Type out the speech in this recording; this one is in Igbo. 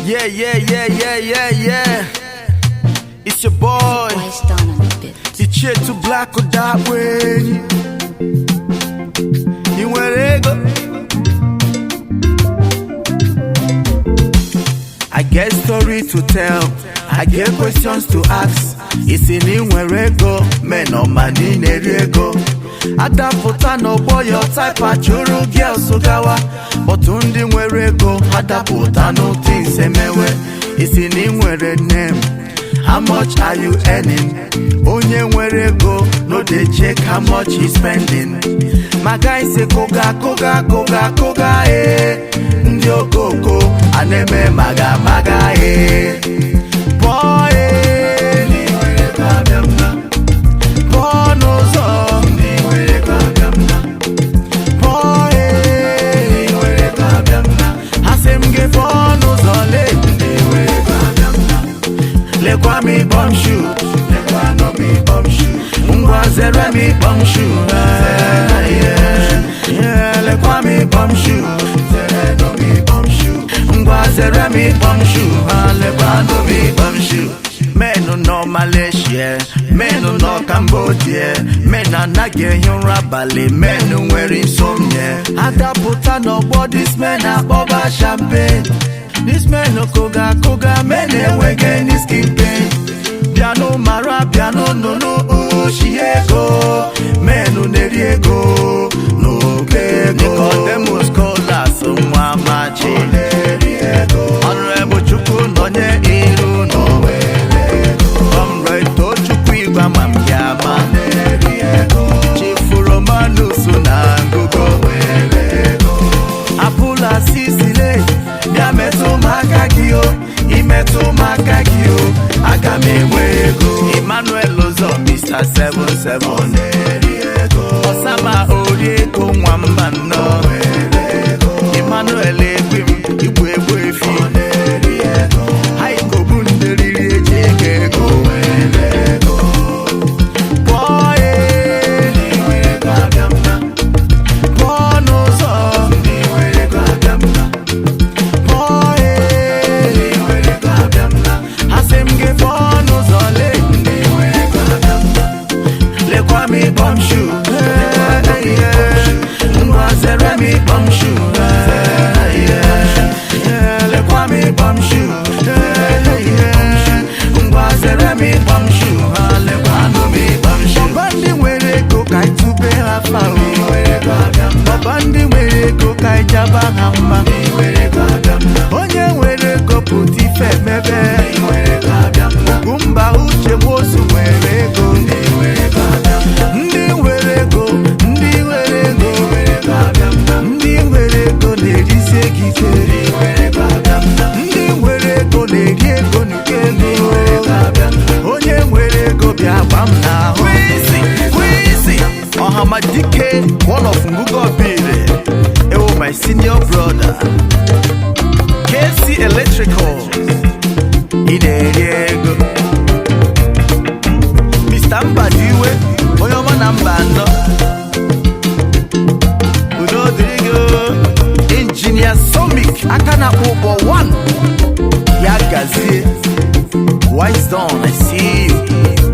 Yeah. It's your boy. It's here to black or that way. Ndi Nwere Ego. I get story to tell. I get questions to ask. It's in Ndi Nwere Ego. Men on my Ndi Nwere Ego. Adapụta n'ọgbọ your type achụrụ girls Ogawa. But Ndi Nwere Ego adapụta n'otu nsemewe. It's in Ndi Nwere name. How much are you earning? Onye nwere ego no dey check how much he's spending. My guy say koga Ndi okoko aneme maga boy Ndi Nwere Ego abịamna boy n'ụzọ Ndi Nwere Ego abịamna boy Ndi Nwere Ego abịamna asị m gị boy n'ụzọ le Ndi Nwere Ego abịamna lekwa mi bum shoe lekwa no mi bum shoe ngwa zere mi bum shoe lekwa mi bum shoe zere no mi bum shoe ngwa zere mi bum shoe lekwa no mi bum shoe. Men no Malaysia, men no Cambodia, men anaghị ehi ụra abalị, men nwere insomnia. Adapụta n'ọgbọ this men akpọba champagne. This men no koga, men enweghị any skin pain. Piano mara, piano no ushi ego. Men na-eri ego, n'oge ego. Nicodemus Colas nwa machi. Honorable Chukwu nọnye iru n'onwe. Comrade Tochukwu Igba ma mbiama. Chief Romanus na ngugo. Apula sisile. Bịa metụ maka gị o, imetụ maka gị o, aga m enwe ego. Emmanuel Ozo Mr. 77 Osama Oriego nwamba nnọọ. Emmanuel Egwim igwe efi Haiko bụ nderiri eji ego. Boy Ndi Nwere Ego abịamna boy n'ụzọ Ndi Nwere Ego abịamna me bum shoe, ngwa zere me bum shoe, lekwa me bum shoe, ngwa zere me bum shoe, lekwa no me bum shoe. Ndi Nwere Ego ka itube hafa o, Ndi Nwere Ego ka ijaba hamba. Onye nwere ego pụta ife mebe, Ugumba uche mozu nwere ego. Ndi Nwere Ego Ndi Nwere Ego Ndi Nwere Ego na-erisi ekike. Ndi Nwere Ego na-eri ego n'uke ego. Onye nwere ego bịa gba m n'ahụ. Kwisi Ọhamadike one of Ngugo Bire ewo my senior brother KC Electrical ị na-eri ego. Mr. Mbadiwe onye ọma na mba anọ udo dịrị gị. Engineer Somic aka na-akpọ ụgbọ 1 ya gazie. Wise Dawn, I see you.